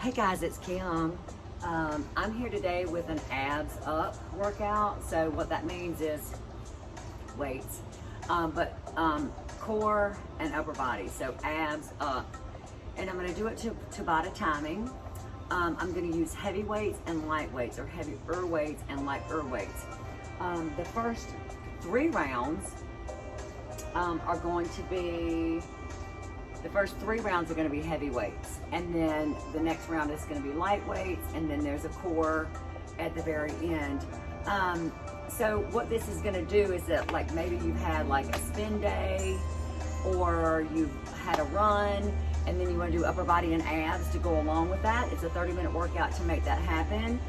Hey guys, it's Kim. I'm here today with an abs up workout. So what that means is weights, but core and upper body. So abs up, and I'm going to do it to Tabata timing. I'm going to use heavy weights and light weights, or heavier weights and lighter weights. The first 3 rounds are going to be. The first 3 rounds are going to be heavy weights, and then the next round is going to be light weights, and then there's a core at the very end. So what this is going to do is that, like, maybe you've had like a spin day, or you've had a run, and then you want to do upper body and abs to go along with that. It's a 30-minute workout to make that happen.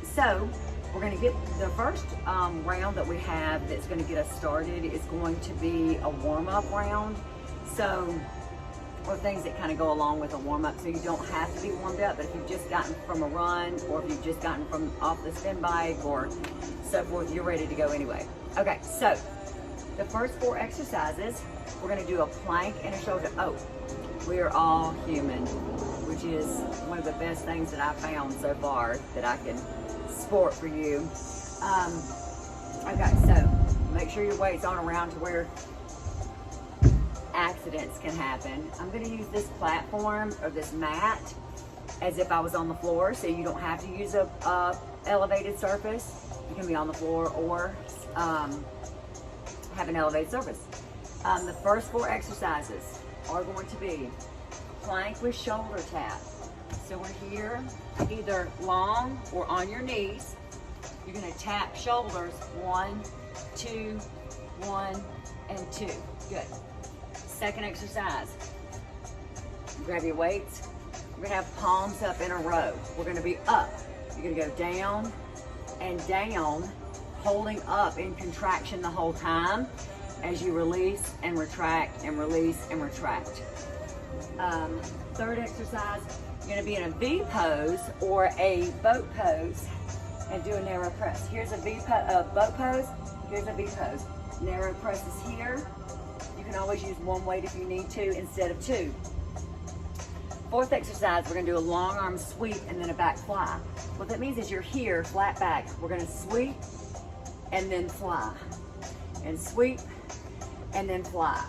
So we're going to get the first round that we have that's going to get us started is going to be a warm-up round. So, or things that kind of go along with a warm-up, so you don't have to be warmed up, but if you've just gotten from a run, or if you've just gotten from off the spin bike or so forth, you're ready to go anyway. Okay, so the first 4 exercises, we're going to do a plank and a shoulder. Oh, we are all human, which is one of the best things that I've found so far that I can sport for you. Okay, so make sure your weight's on around to where accidents can happen. I'm going to use this platform or this mat as if I was on the floor, so you don't have to use a elevated surface. You can be on the floor or have an elevated surface. The first 4 exercises are going to be plank with shoulder tap. So we're here either long or on your knees. You're going to tap shoulders 1, 2, 1, and 2. Good. Second exercise, grab your weights. We're gonna have palms up in a row. We're gonna be up. You're gonna go down and down, holding up in contraction the whole time as you release and retract and release and retract. Third exercise, you're gonna be in a V pose or a boat pose and do a narrow press. Here's a boat pose, here's a V pose. Narrow press is here. You can always use 1 weight if you need to instead of 2. Fourth exercise, we're going to do a long arm sweep and then a back fly. What that means is you're here, flat back. We're going to sweep and then fly. And sweep and then fly.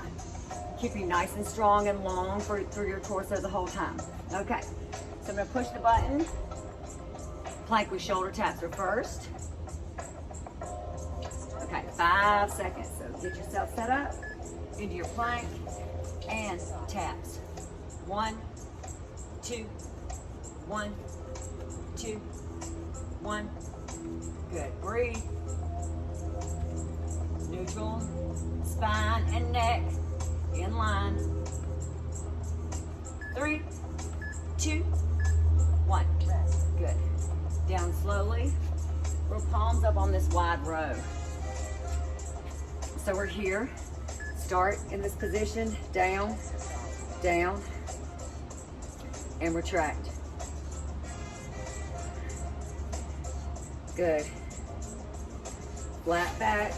Keep you nice and strong and long through your torso the whole time. Okay, so I'm going to push the button. Plank with shoulder taps are first. Okay, 5 seconds. So get yourself set up into your plank and taps. 1, 2, 1, 2, 1. Good. Breathe. Neutral. Spine and neck in line. 3, 2, 1. Good. Down slowly. Roll palms up on this wide row. So we're here. Start in this position, down, down, and retract. Good. Flat back.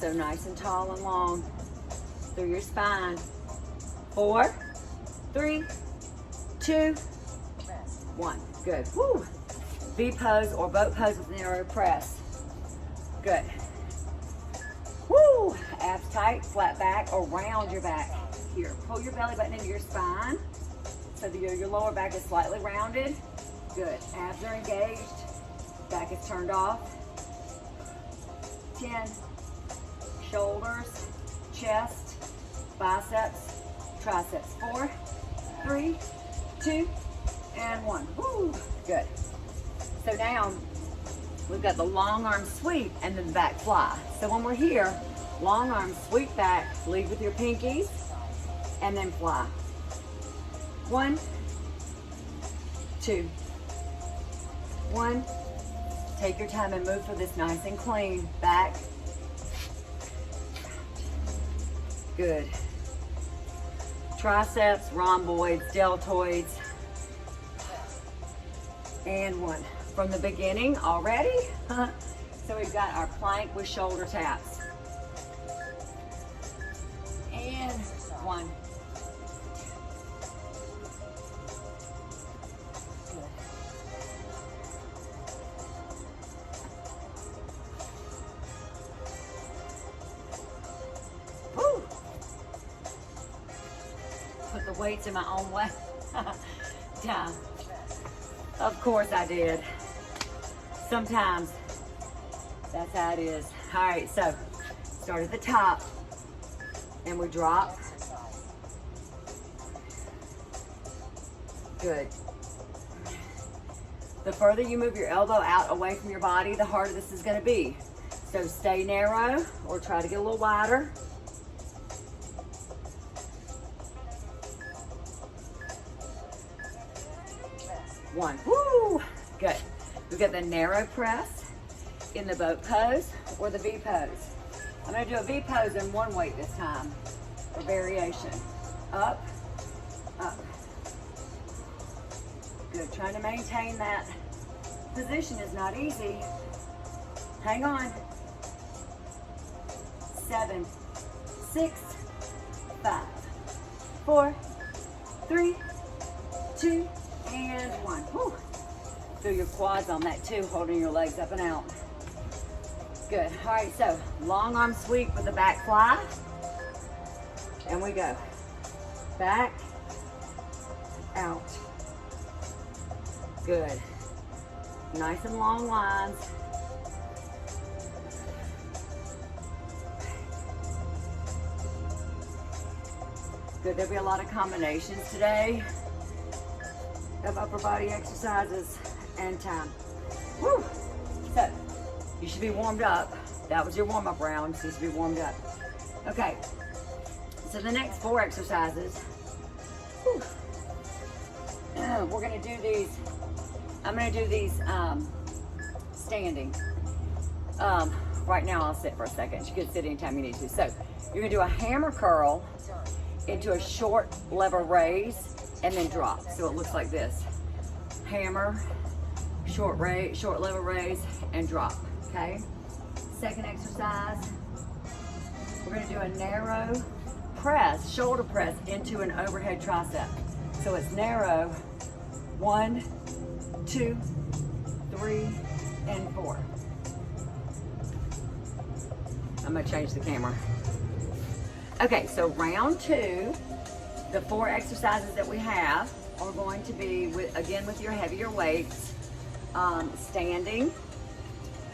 So nice and tall and long through your spine. 4, 3, 2, 1. Good. Woo. V pose or boat pose with narrow press. Good. Woo! Abs tight, flat back, or round your back. Here, pull your belly button into your spine so that your lower back is slightly rounded. Good. Abs are engaged. Back is turned off. 10. Shoulders, chest, biceps, triceps. 4, 3, 2, and 1. Woo! Good. So now we've got the long arm sweep and then back fly. So when we're here, long arm sweep back, lead with your pinkies, and then fly. 1, 2, 1. Take your time and move for this nice and clean. Back. Good. Triceps, rhomboids, deltoids, and 1. From the beginning already. So we've got our plank with shoulder taps. And 1, weights in my own way. Yeah. Of course I did. Sometimes that's how it is. All right, so start at the top and we drop. Good. The further you move your elbow out away from your body, the harder this is going to be. So stay narrow or try to get a little wider. One. Woo! Good. We've got the narrow press in the boat pose or the V pose. I'm going to do a V pose in one weight this time for variation. Up, up. Good. Trying to maintain that position is not easy. Hang on. 7, 6, 5, 4, 3, 2, and 1. Whew. Feel your quads on that too, holding your legs up and out. Good. All right, so long arm sweep with the back fly. And we go. Back, out. Good. Nice and long lines. Good. There'll be a lot of combinations today of upper body exercises and time. Woo! So, you should be warmed up. That was your warm-up round, so you should be warmed up. Okay. So the next 4 exercises, whew, we're gonna do these. I'm gonna do these standing. Right now I'll sit for a second. You can sit anytime you need to. So you're gonna do a hammer curl into a short lever raise and then drop. So it looks like this. Hammer, short lever raise, and drop, okay? Second exercise, we're gonna do a narrow press, shoulder press into an overhead tricep. So it's narrow, 1, 2, 3, and 4. I'm gonna change the camera. Okay, so round 2, the 4 exercises that we have are going to be, with your heavier weights, standing.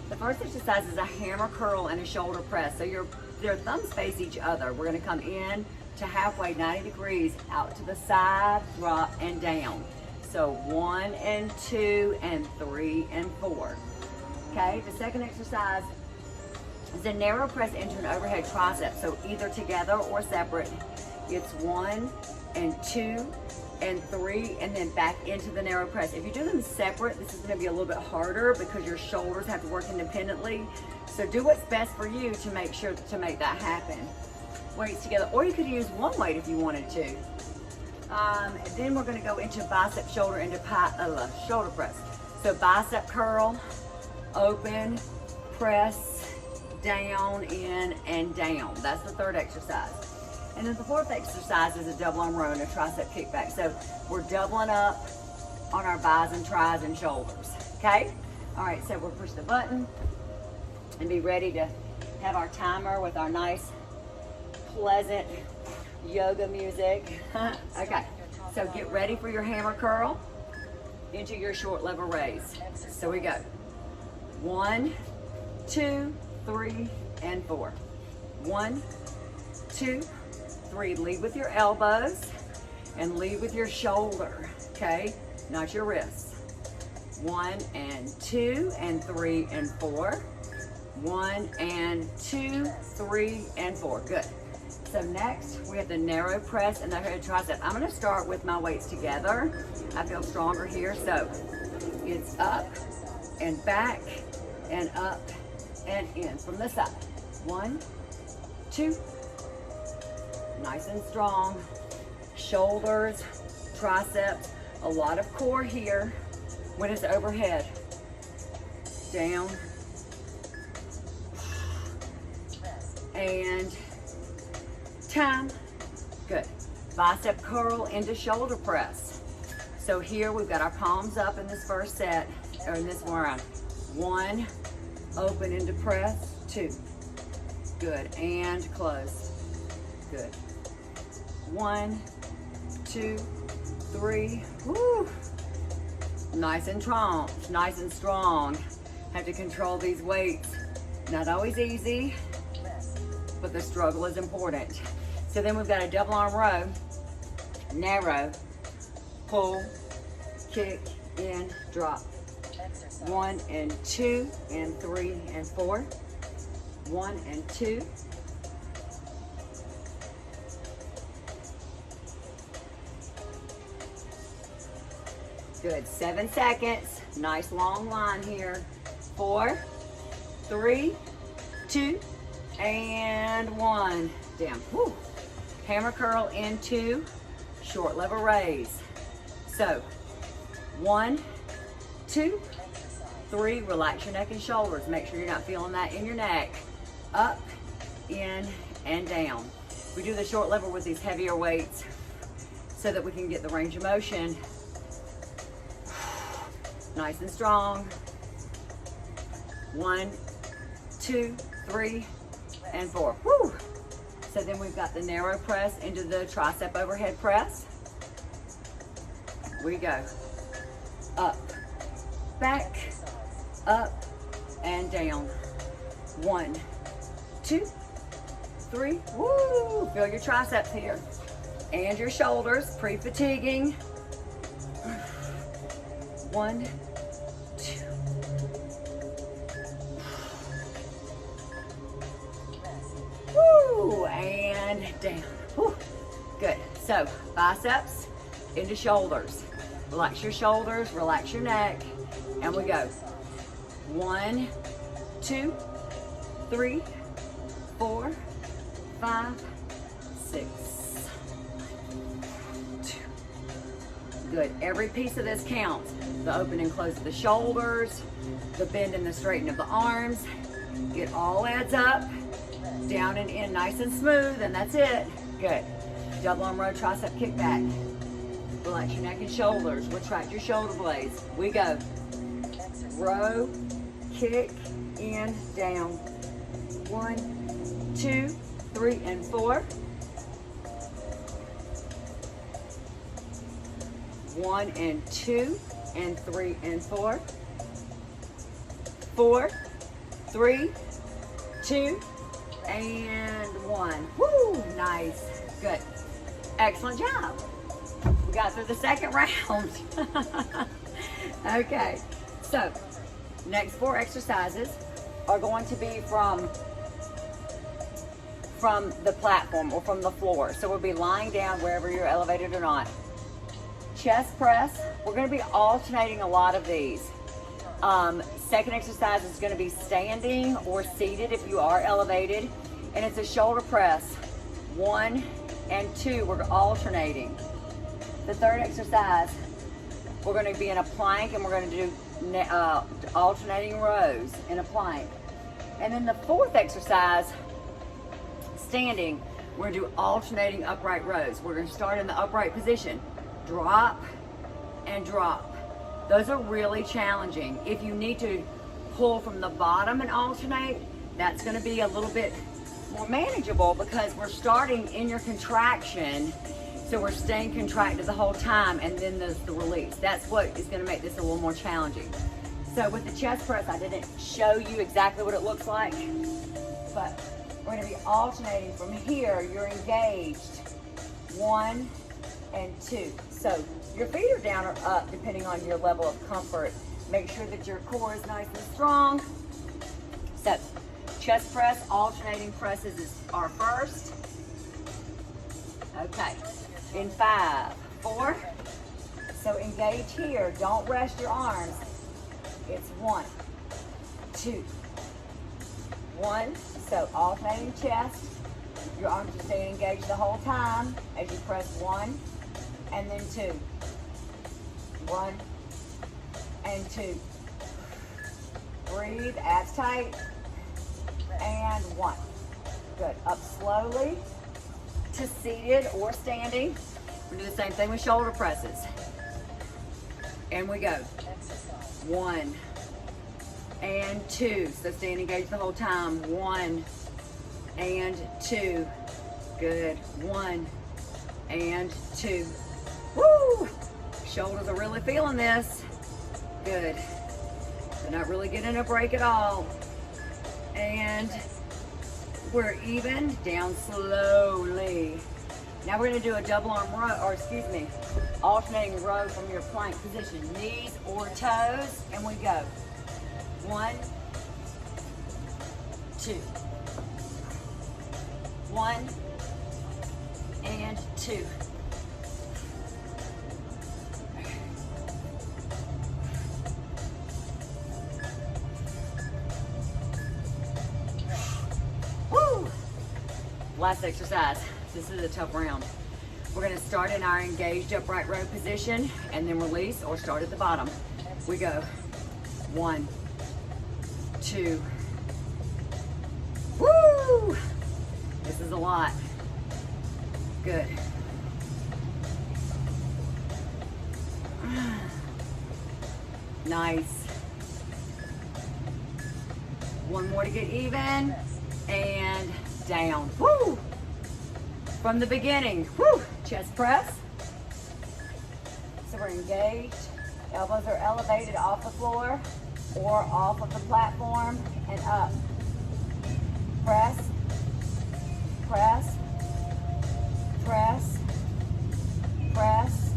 The first exercise is a hammer curl and a shoulder press. So their thumbs face each other. We're gonna come in to halfway, 90 degrees, out to the side, drop, and down. So 1 and 2 and 3 and 4. Okay, the second exercise is a narrow press into an overhead tricep. So either together or separate. It's 1 and 2 and 3, and then back into the narrow press. If you do them separate, this is gonna be a little bit harder because your shoulders have to work independently. So do what's best for you to make sure to make that happen. Weights together, or you could use one weight if you wanted to. Then we're gonna go into bicep, shoulder, into shoulder press. So bicep curl, open, press, down, in, and down. That's the third exercise. And then the fourth exercise is a double arm row and a tricep kickback. So we're doubling up on our bis and tris and shoulders, okay? All right, so we'll push the button and be ready to have our timer with our nice, pleasant yoga music. Okay, so get ready for your hammer curl into your short lever raise. So we go 1, 2, 3, and 4. 1, 2, 3. Lead with your elbows and lead with your shoulder, okay? Not your wrists. 1 and 2 and 3 and 4. 1 and 2, 3 and 4. Good. So next we have the narrow press and the overhead tricep. I'm going to start with my weights together. I feel stronger here. So it's up and back and up and in from the side. 1, 2. Nice and strong. Shoulders, triceps, a lot of core here when it's overhead. Down. And time. Good. Bicep curl into shoulder press. So here we've got our palms up in this first set, or in this one round. 1, open into press. 2. Good. And close. Good. 1, 2, 3. Woo! Nice and strong, nice and strong. Have to control these weights. Not always easy, but the struggle is important. So then we've got a double arm row, narrow, pull, kick, in, drop. 1 and 2 and 3 and 4. 1 and 2. Good, 7 seconds. Nice long line here. 4, 3, 2, and 1. Down. Woo. Hammer curl into short lever raise. So 1, 2, 3, relax your neck and shoulders. Make sure you're not feeling that in your neck. Up, in, and down. We do the short lever with these heavier weights so that we can get the range of motion. Nice and strong. 1, 2, 3, and 4. Woo! So then we've got the narrow press into the tricep overhead press. We go. Up, back, up, and down. 1, 2, 3. Woo! Feel your triceps here. And your shoulders, pre-fatiguing. 1, 2. Woo! And down. Woo! Good. So biceps into shoulders. Relax your shoulders, relax your neck, and we go. 1, 2, 3, 4, 5, 6. 2. Good. Every piece of this counts. The open and close of the shoulders, the bend and the straighten of the arms. It all adds up. Down and in nice and smooth, and that's it. Good. Double arm row, tricep kick back. Relax your neck and shoulders. Retract your shoulder blades. We go. Row, kick, in, down. 1, 2, 3, and 4. 1 and 2 and 3 and 4. 4, 3, 2, and 1. Woo! Nice. Good. Excellent job. We got through the second round. Okay, so next 4 exercises are going to be from the platform or from the floor. So we'll be lying down wherever you're elevated or not. Chest press. We're going to be alternating a lot of these. Second exercise is going to be standing or seated if you are elevated, and it's a shoulder press. 1 and 2, we're alternating. The third exercise, we're going to be in a plank, and we're going to do alternating rows in a plank. And then the fourth exercise, standing, we're going to do alternating upright rows. We're going to start in the upright position, drop and drop. Those are really challenging. If you need to pull from the bottom and alternate, that's going to be a little bit more manageable because we're starting in your contraction, so we're staying contracted the whole time, and then there's the release. That's what is going to make this a little more challenging. So with the chest press, I didn't show you exactly what it looks like, but we're going to be alternating from here. You're engaged. 1 and 2. So your feet are down or up depending on your level of comfort. Make sure that your core is nice and strong. So chest press, alternating presses are first. Okay, in 5, 4. So engage here, don't rest your arms. It's 1, 2, 1. So alternating chest. Your arms are staying engaged the whole time as you press 1 and then 2. 1 and 2. Breathe, abs tight, and 1. Good. Up slowly to seated or standing. We do the same thing with shoulder presses. And we go. 1 and 2. So stay engaged the whole time. 1 and 2. Good. 1 and 2. Shoulders are really feeling this. Good. They're not really getting a break at all. And we're even, down slowly. Now we're gonna do a double arm row, or excuse me, alternating row from your plank position. Knees or toes, and we go. 1, 2. 1 and 2. Woo! Last exercise. This is a tough round. We're going to start in our engaged upright row position and then release or start at the bottom. We go 1, 2. Woo! This is a lot. Good. Nice. One more to get even and down. Woo! From the beginning. Woo! Chest press. So we're engaged. Elbows are elevated off the floor or off of the platform and up. Press, press, press, press.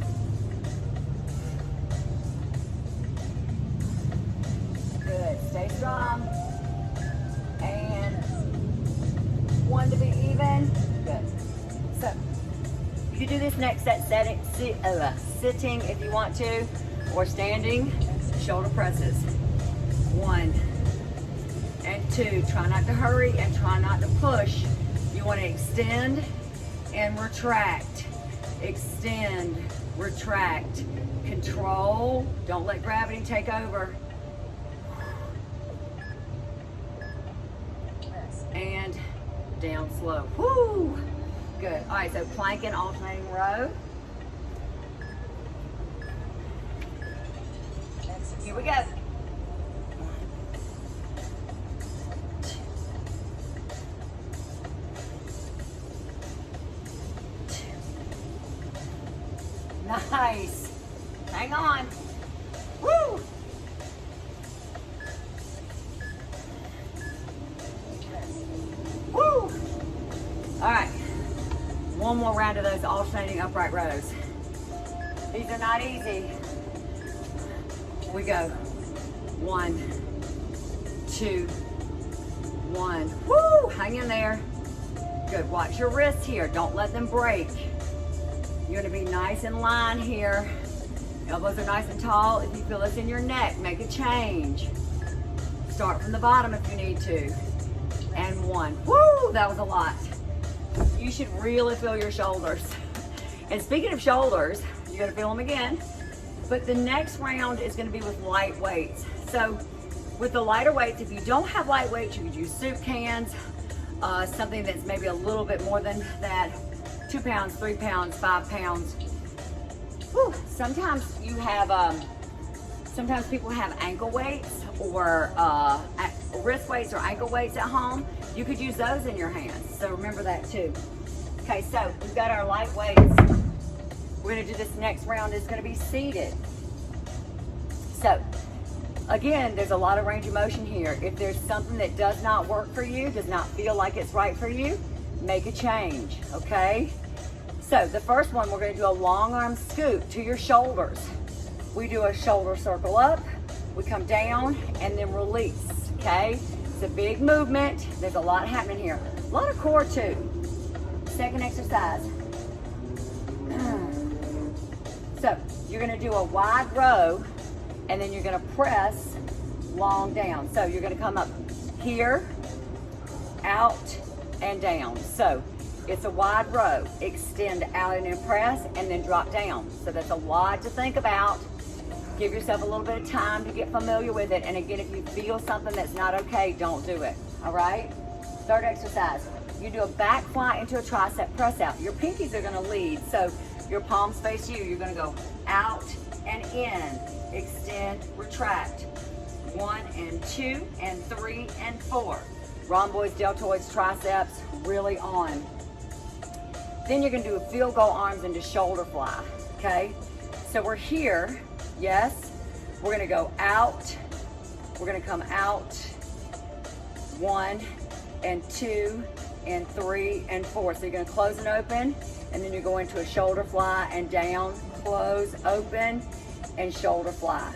Good. Stay strong. And 1 to be even. Good. So you can do this next set sitting if you want to, or standing. Shoulder presses. 1 and 2. Try not to hurry and try not to push. You want to extend and retract. Extend, retract. Control. Don't let gravity take over. And down slow. Woo! Good. All right, so plank and alternating row. Here we go. 1, 2. Nice. Hang on. Woo! Woo! All right. One more round of those alternating upright rows. These are not easy. We go. 1, 2, 1. Woo! Hang in there. Good. Watch your wrists here. Don't let them break. You're going to be nice in line here. Elbows are nice and tall. If you feel this in your neck, make a change. Start from the bottom if you need to. And 1. Woo! That was a lot. You should really feel your shoulders. And speaking of shoulders, you're going to feel them again. But the next round is going to be with light weights. So with the lighter weights, if you don't have light weights, you could use soup cans, something that's maybe a little bit more than that, 2 pounds, 3 pounds, 5 pounds. Whew. Sometimes you have, sometimes people have ankle weights or wrist weights or ankle weights at home. You could use those in your hands. So remember that too. Okay, so we've got our light weights. We're gonna do this next round. It's gonna be seated. So again, there's a lot of range of motion here. If there's something that does not work for you, does not feel like it's right for you, make a change, okay? So the first one, we're gonna do a long arm scoop to your shoulders. We do a shoulder circle up, we come down, and then release, okay? It's a big movement. There's a lot happening here. A lot of core too. Second exercise. So you're gonna do a wide row, and then you're gonna press long down. So you're gonna come up here, out, and down. So it's a wide row. Extend out and then press, and then drop down. So that's a lot to think about. Give yourself a little bit of time to get familiar with it. And again, if you feel something that's not okay, don't do it, all right? Third exercise, you do a back fly into a tricep press out. Your pinkies are gonna lead, so your palms face you. You're gonna go out and in, extend, retract. 1 and 2 and 3 and 4. Rhomboids, deltoids, triceps, really on. Then you're gonna do a field goal arms into shoulder fly, okay? So we're here, yes. We're gonna go out. We're gonna come out. 1 and 2 and 3 and 4. So you're gonna close and open, and then you go into a shoulder fly and down, close, open, and shoulder fly,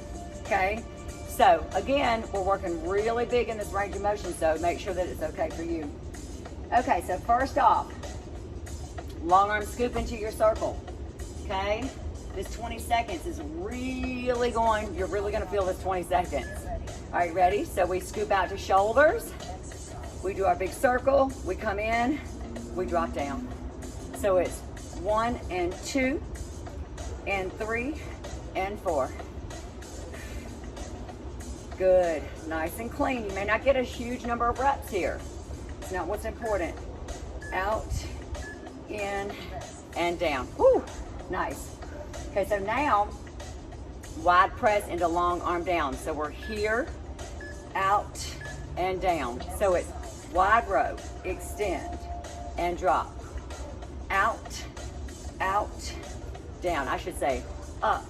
okay? So again, we're working really big in this range of motion, so make sure that it's okay for you. Okay, so first off, long arm scoop into your circle, okay? This 20 seconds is really you're really gonna feel this 20 seconds. All right, ready? So we scoop out to shoulders, we do our big circle, we come in, we drop down. So it's 1 and 2 and 3 and 4. Good, nice and clean. You may not get a huge number of reps here. It's not what's important. Out, in, and down. Woo, nice. Okay, so now, wide press into long arm down. So we're here, out, and down. So it's wide row, extend, and drop. Out, down. I should say up,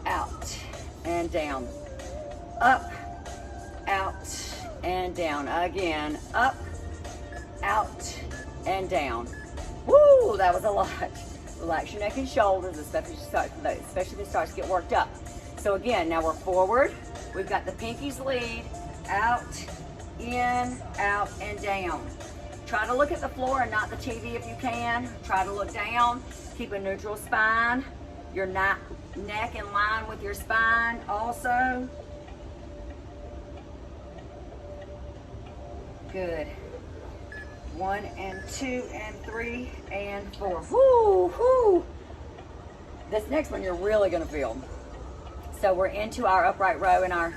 out, and down. Up, out, and down. Again, up, out, and down. Woo, that was a lot. Relax your neck and shoulders, especially if it starts to get worked up. So again, now we're forward. We've got the pinkies lead, out, in, out, and down. Try to look at the floor and not the TV if you can. Try to look down. Keep a neutral spine. Your neck in line with your spine also. Good. 1 and 2 and 3 and 4. Whoo, whoo. This next one you're really gonna feel. So we're into our upright row and our,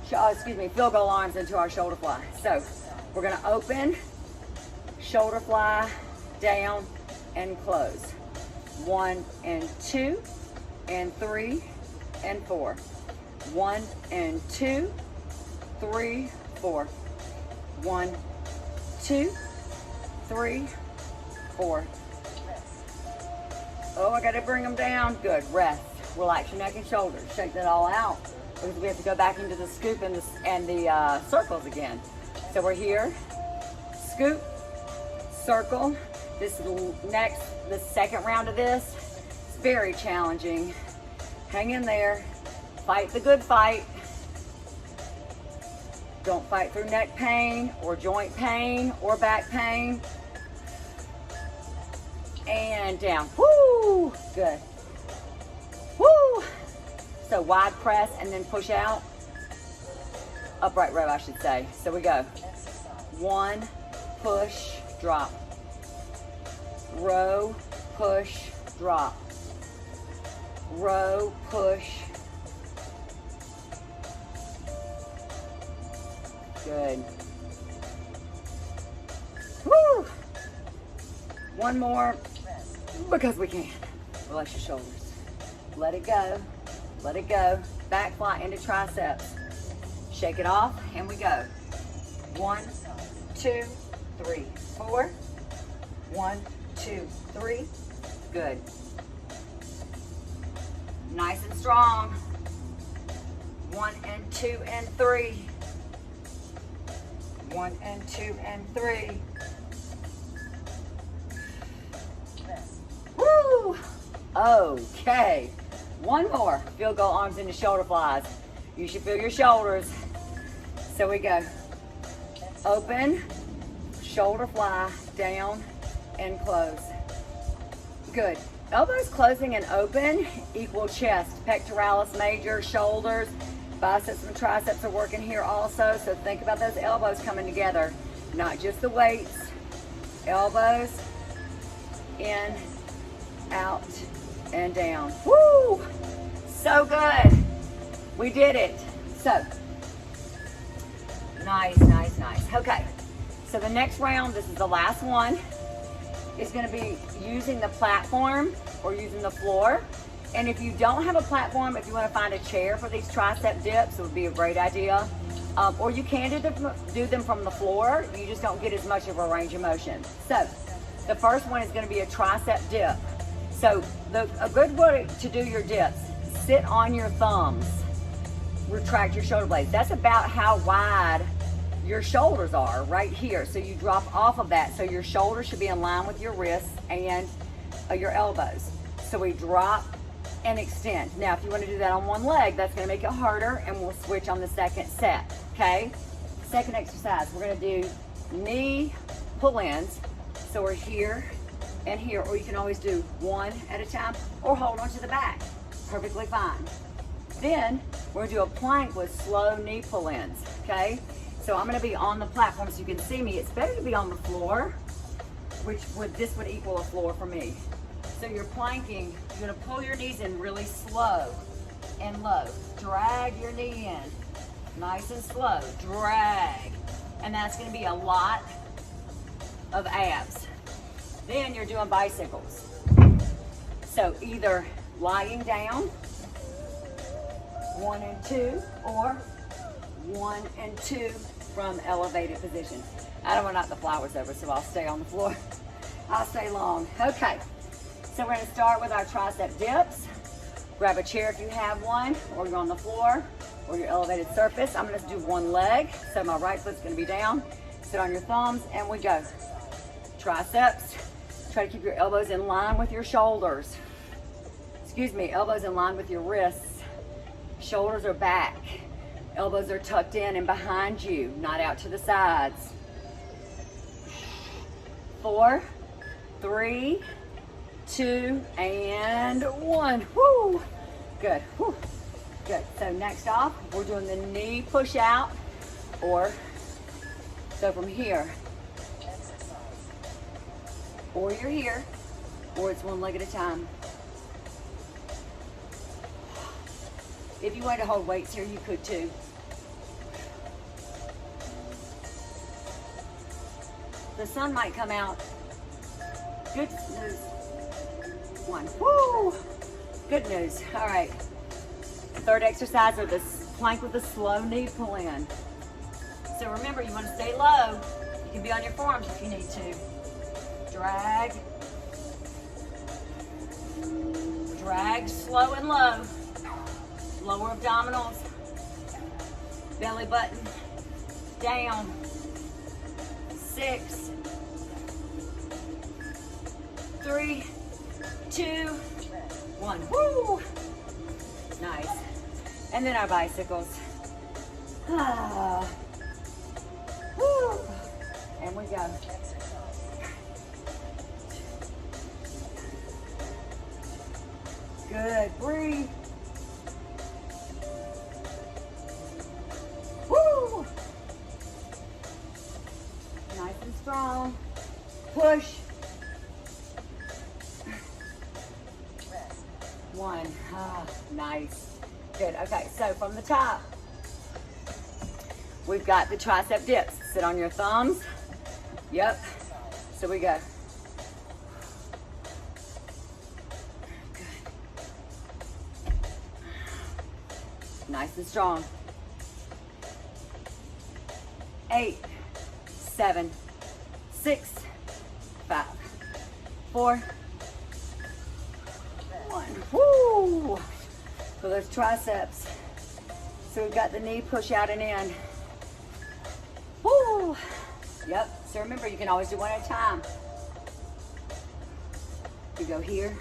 field goal arms into our shoulder fly. So we're gonna open, shoulder fly, down, and close. 1 and 2 and 3 and 4. 1 and 2, 3, 4. 1, 2, 3, 4. Oh, I gotta bring them down. Good, rest. Relax your neck and shoulders. Shake that all out, because we have to go back into the scoop and the circles again. So we're here, scoop, circle. The second round of this is very challenging. Hang in there, fight the good fight. Don't fight through neck pain or joint pain or back pain. And down. Woo! Good. Woo! So wide press and then push out. Upright row, I should say. So we go. 1, push, drop. Row, push, drop. Row, push. Good. Woo! One more, because we can. Relax your shoulders. Let it go. Let it go. Back fly into triceps. Shake it off, and we go. 1, 2, 3, 4. 1, 2, 3. Good. Nice and strong. 1 and 2 and 3. 1 and 2 and 3. Woo! Okay. One more. Field goal arms into shoulder flies. You should feel your shoulders. So we go. Open, shoulder fly, down, and close. Good. Elbows closing and open equal chest. Pectoralis major, shoulders, biceps and triceps are working here also. So think about those elbows coming together. Not just the weights. Elbows, in, out, and down. Woo! So good. We did it. So, nice, nice, nice. Okay, so the next round, this is the last one, is gonna be using the platform or using the floor. And if you don't have a platform, if you wanna find a chair for these tricep dips, it would be a great idea. Or you can do them from the floor, you just don't get as much of a range of motion. So, the first one is gonna be a tricep dip. So a good way to do your dips, sit on your thumbs, retract your shoulder blades. That's about how wide your shoulders are right here. So you drop off of that. So your shoulders should be in line with your wrists and your elbows. So we drop and extend. Now, if you want to do that on one leg, that's going to make it harder, and we'll switch on the second set, okay? Second exercise, we're going to do knee pull-ins. So we're here and here, or you can always do one at a time or hold on to the back. Perfectly fine. Then we're going to do a plank with slow knee pull-ins, okay? So I'm going to be on the platform so you can see me. It's better to be on the floor, this would equal a floor for me. So you're planking, you're going to pull your knees in really slow and low. Drag your knee in, nice and slow, drag. And that's going to be a lot of abs. Then you're doing bicycles. So either lying down, 1 and 2, or 1 and 2 from elevated position. I don't want to knock the flowers over, so I'll stay on the floor. I'll stay long. Okay, so we're going to start with our tricep dips. Grab a chair if you have one, or you're on the floor, or your elevated surface. I'm going to do one leg, so my right foot's going to be down. Sit on your thumbs, and we go. Triceps. Try to keep your elbows in line with your shoulders. Excuse me, elbows in line with your wrists. Shoulders are back. Elbows are tucked in and behind you, not out to the sides. 4, 3, 2, and 1. Woo! Good. Woo. Good. So next off, we're doing the knee push out, or so from here, or you're here, or it's one leg at a time. If you wanted to hold weights here, you could too. The sun might come out. Good news. 1. Woo! Good news. All right. Third exercise are this plank with a slow knee pull in. So remember, you want to stay low. You can be on your forearms if you need to. Drag. Drag slow and low. Lower abdominals. Belly button. Down. 6, 3, 2, 1. Woo! Nice. And then our bicycles. Ah. Woo! And we go. Good. Breathe. Woo! Nice and strong. Push. 1. Ah, nice. Good. Okay, so from the top, we've got the tricep dips. Sit on your thumbs. Yep. So we go. Good. Nice and strong. 8, 7, 6, 5, 4, 1. Woo! So those triceps. So we've got the knee push out and in. Woo! Yep. So remember, you can always do one at a time. You go here.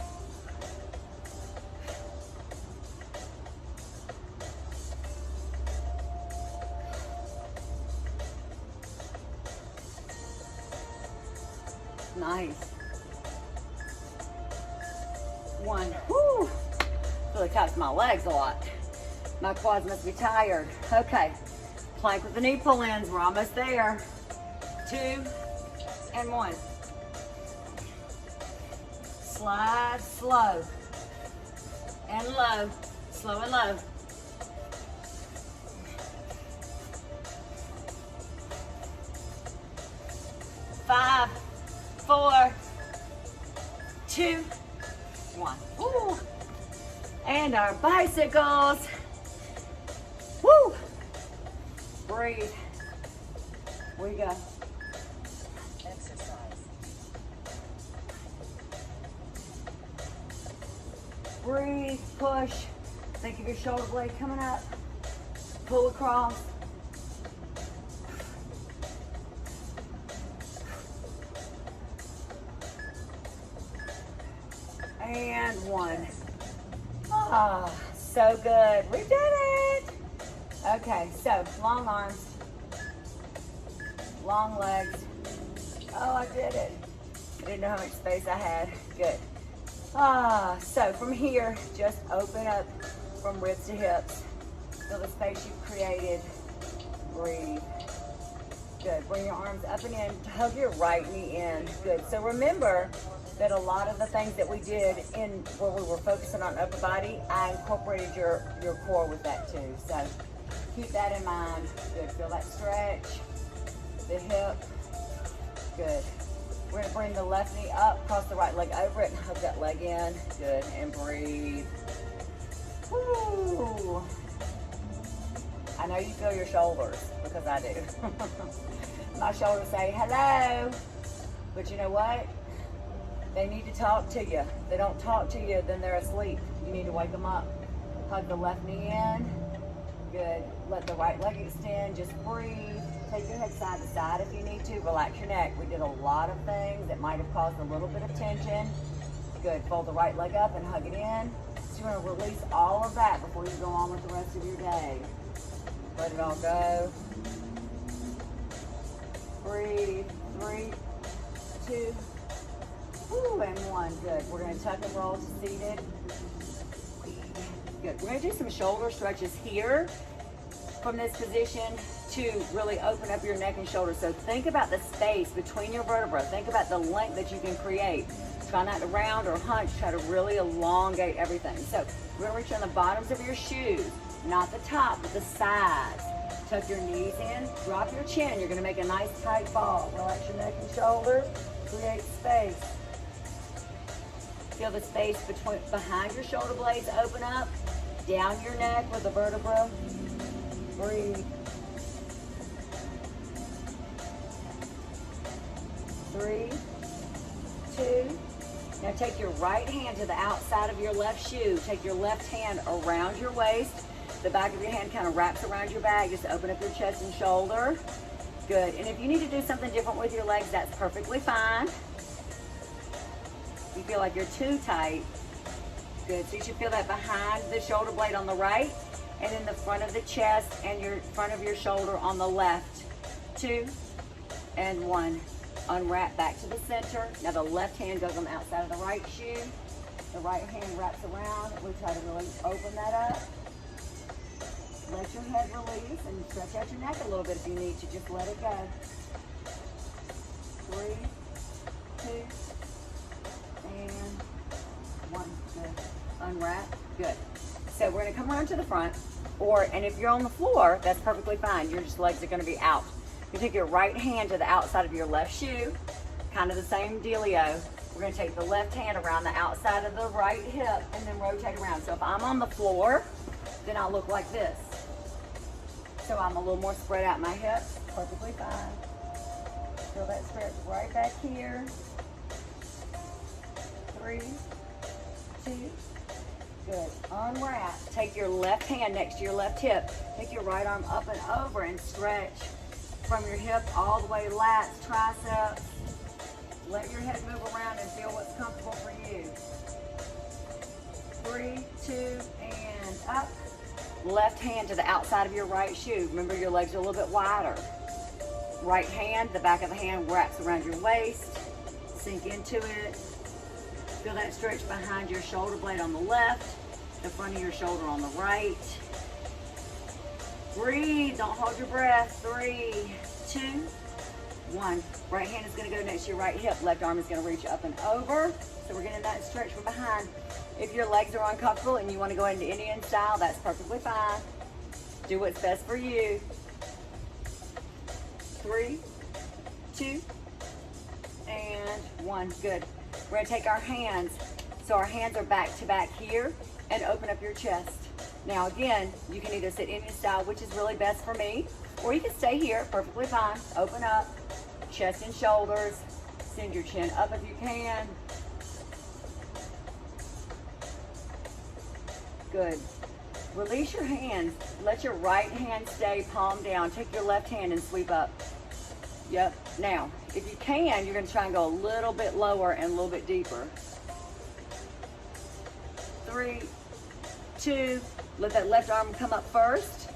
Nice. 1. Woo! Really touched my legs a lot. My quads must be tired. Okay. Plank with the knee pull-ins. We're almost there. 2 and 1. Slide slow and low. Slow and low. 5, 4, 2, 1. Woo! And our bicycles. Woo! Breathe. We go. Exercise. Breathe, push. Think of your shoulder blade coming up. Pull across. And one. Ah, so good. We did it. Okay, so long arms, long legs. Oh, I did it. I didn't know how much space I had. Good. So from here, just open up from ribs to hips. Feel the space you've created. Breathe. Good. Bring your arms up and in. Hug your right knee in. Good. So remember that a lot of the things that we did in where we were focusing on upper body, I incorporated your core with that too. So keep that in mind. Good. Feel that stretch. The hip. Good. We're gonna bring the left knee up, cross the right leg over it, and hug that leg in. Good. And breathe. Woo. I know you feel your shoulders, because I do. My shoulders say hello, but you know what? They need to talk to you. If they don't talk to you, then they're asleep. You need to wake them up. Hug the left knee in. Good. Let the right leg extend. Just breathe. Take your head side to side if you need to. Relax your neck. We did a lot of things that might have caused a little bit of tension. Good. Fold the right leg up and hug it in. So you're going to release all of that before you go on with the rest of your day. Let it all go. Breathe. 3, 2, and 1. Good. We're going to tuck and roll to seated. Good. We're going to do some shoulder stretches here from this position to really open up your neck and shoulders. So think about the space between your vertebrae. Think about the length that you can create. Try not to round or hunch. Try to really elongate everything. So we're going to reach on the bottoms of your shoes, not the top, but the sides. Tuck your knees in. Drop your chin. You're going to make a nice tight ball. Relax your neck and shoulders. Create space. Feel the space behind your shoulder blades open up. Down your neck with the vertebra. Breathe. 3, 2. Now take your right hand to the outside of your left shoe. Take your left hand around your waist. The back of your hand kind of wraps around your back. Just open up your chest and shoulder. Good. And if you need to do something different with your legs, that's perfectly fine. You feel like you're too tight. Good. So you should feel that behind the shoulder blade on the right, and in the front of the chest and your front of your shoulder on the left. 2 and 1. Unwrap back to the center. Now the left hand goes on the outside of the right shoe. The right hand wraps around. We try to really open that up. Let your head release and stretch out your neck a little bit if you need to. Just let it go. 3, 2, and 1. Good. Unwrap. Good. So we're going to come around to the front, and if you're on the floor, that's perfectly fine. Your just legs are going to be out. You take your right hand to the outside of your left shoe, kind of the same dealio. We're going to take the left hand around the outside of the right hip and then rotate around. So if I'm on the floor, then I'll look like this. So I'm a little more spread out my hips. Perfectly fine. Feel that stretch right back here. 3, 2, good. Unwrap. Take your left hand next to your left hip. Take your right arm up and over and stretch from your hip all the way lats, triceps. Let your head move around and feel what's comfortable for you. 3, 2, and up. Left hand to the outside of your right shoe. Remember, your legs are a little bit wider. Right hand, the back of the hand wraps around your waist. Sink into it. Feel that stretch behind your shoulder blade on the left, the front of your shoulder on the right. Breathe, don't hold your breath. 3, 2, 1. Right hand is going to go next to your right hip. Left arm is going to reach up and over. So we're getting that stretch from behind. If your legs are uncomfortable and you want to go into Indian style, that's perfectly fine. Do what's best for you. 3, 2, and 1. Good. We're going to take our hands, so our hands are back to back here, and open up your chest. Now again, you can either sit Indian style, which is really best for me, or you can stay here, perfectly fine. Open up, chest and shoulders. Send your chin up if you can. Good. Release your hands. Let your right hand stay palm down. Take your left hand and sweep up. Yep. Now, if you can, you're going to try and go a little bit lower and a little bit deeper. 3, 2, let that left arm come up first.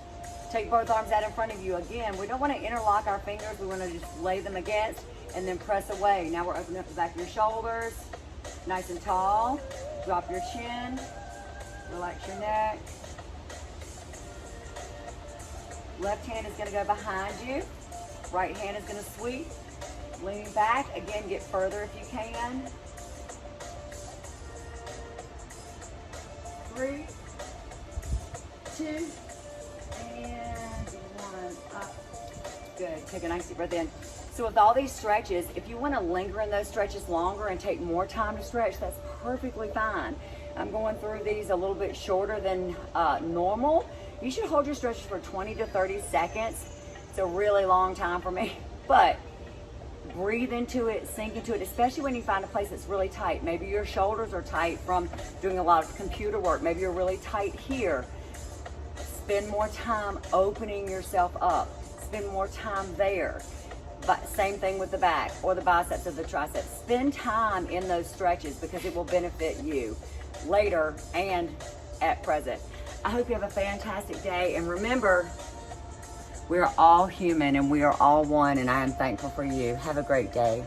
Take both arms out in front of you. Again, we don't want to interlock our fingers. We want to just lay them against and then press away. Now we're opening up the back of your shoulders. Nice and tall. Drop your chin. Relax your neck. Left hand is going to go behind you. Right hand is going to sweep. Leaning back. Again, get further if you can. 3, 2, and 1. Up. Good. Take a nice deep breath in. So with all these stretches, if you want to linger in those stretches longer and take more time to stretch, that's perfectly fine. I'm going through these a little bit shorter than normal. You should hold your stretches for 20 to 30 seconds. It's a really long time for me, but breathe into it, sink into it, especially when you find a place that's really tight. Maybe your shoulders are tight from doing a lot of computer work. Maybe you're really tight here. Spend more time opening yourself up. Spend more time there. But same thing with the back or the biceps or the triceps. Spend time in those stretches because it will benefit you later and at present. I hope you have a fantastic day. And remember, we are all human and we are all one, and I am thankful for you. Have a great day.